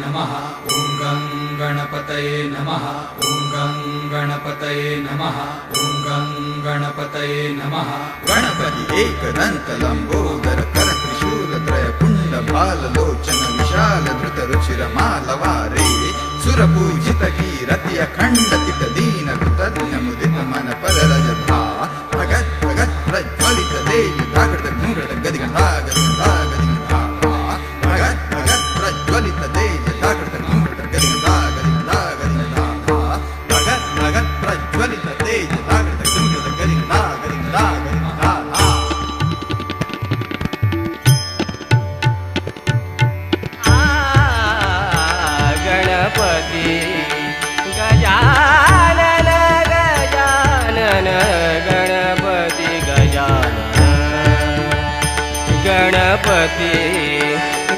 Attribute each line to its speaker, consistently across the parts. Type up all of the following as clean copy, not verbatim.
Speaker 1: नमः ॐ गं गणपतये नमः ॐ गं गणपतये नमः ॐ गं गणपतये नमः
Speaker 2: गणपति एकदंत लंबोदर कर त्रिशूलत्रय पुंड भाललोचन विशाल धृत रुचिर मालवारे सुरपूजित कीरति अखंड तिट दीन कृतज्ञ मुदित मन पररजधा भगत भगत प्रज्वलित तेज धागट घूंगट गदिगंधा गदिगंधा गदिगंधा भगत भगत प्रज्वलित तेज धागट घूंगट गदिगंधा गदिगंधा गदिगंधा भगत भगत प्रज्वलित तेज धागट घूंगट गदिगंधा गदिगंधा गदिगंधा
Speaker 3: गणपती गजानन गजानन गणपती गजानन गणपती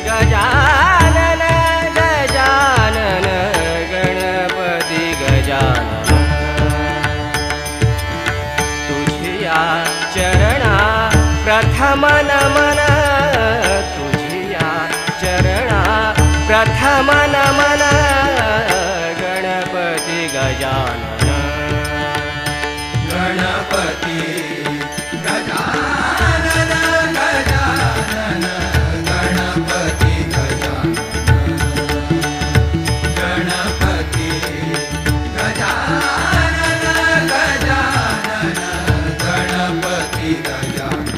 Speaker 3: गजानन गजानन गणपती गजानन तुझिया चरणा प्रथम नमन तुझिया चरणा प्रथम नमन गणपती गजानन
Speaker 1: गणपती गजानन गजानन गणपती गजानन गणपती गजानन गजानन गणपती गजानन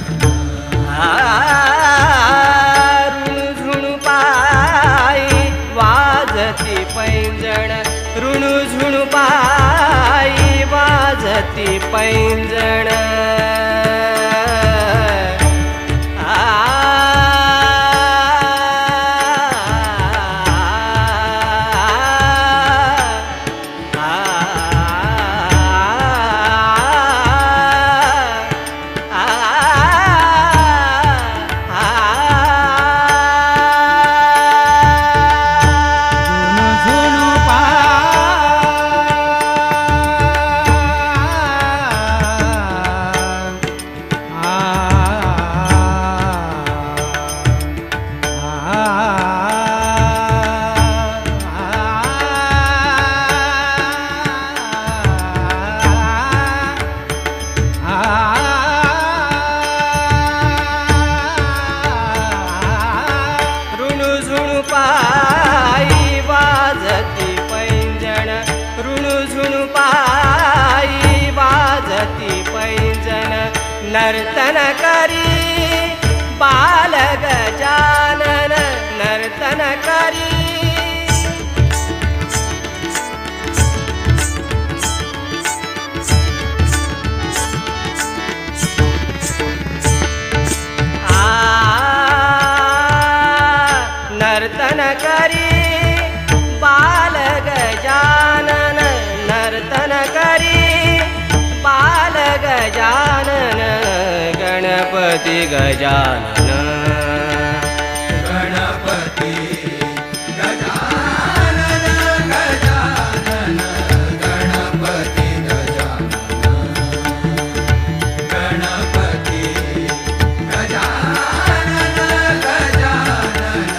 Speaker 3: ऋणु पायी वाजती पैंजण ऋणु झुणु पायी वाजती पैंजण नर्तन करी बाल गजानन नर्तन करी नर्तन करी बाल गजानन नर्तन करी बाल गजानन गणपती गजानन
Speaker 1: गणपती गजानन गजानन गणपती गजानन गणपती गजानन गजानन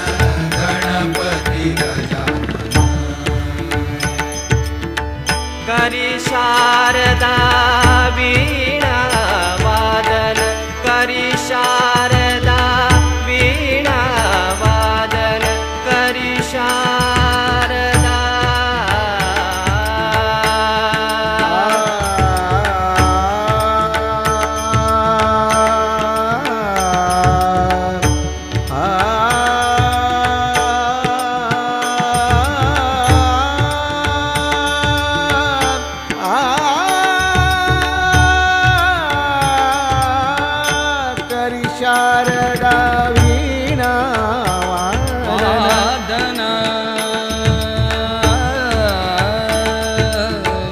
Speaker 1: गणपती गजानन
Speaker 3: करी शारदा वीणा वादन करी शारदा वीणा वादन करी शारदा
Speaker 4: शारदा वीणा
Speaker 3: वादन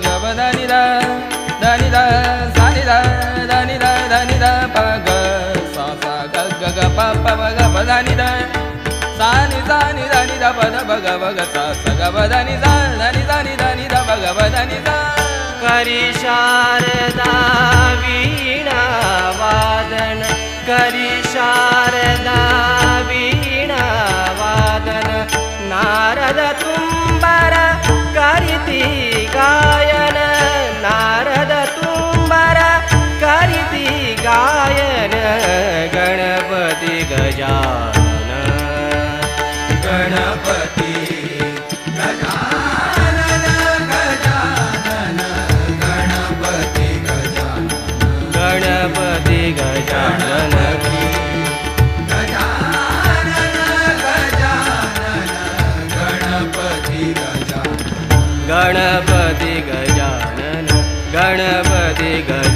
Speaker 3: गबदानि दा दानि दा सानि दा दानि दा दानि दा पग सा सा ग ग ग प प ग ग बदानि दा सानि सानि दानि दा पद भग भग सा स ग बदानि दा दानि दानि दानि दा भग बदानि दा करी शारदा वीणा वादन करी शारदा वीणा वादन नारद
Speaker 1: गणपती गजानन गजानन गणपती गजानन
Speaker 3: गणपती गजानन
Speaker 1: गजानन गजानन गणपती गजानन
Speaker 3: गणपती गजानन गणपती गजानन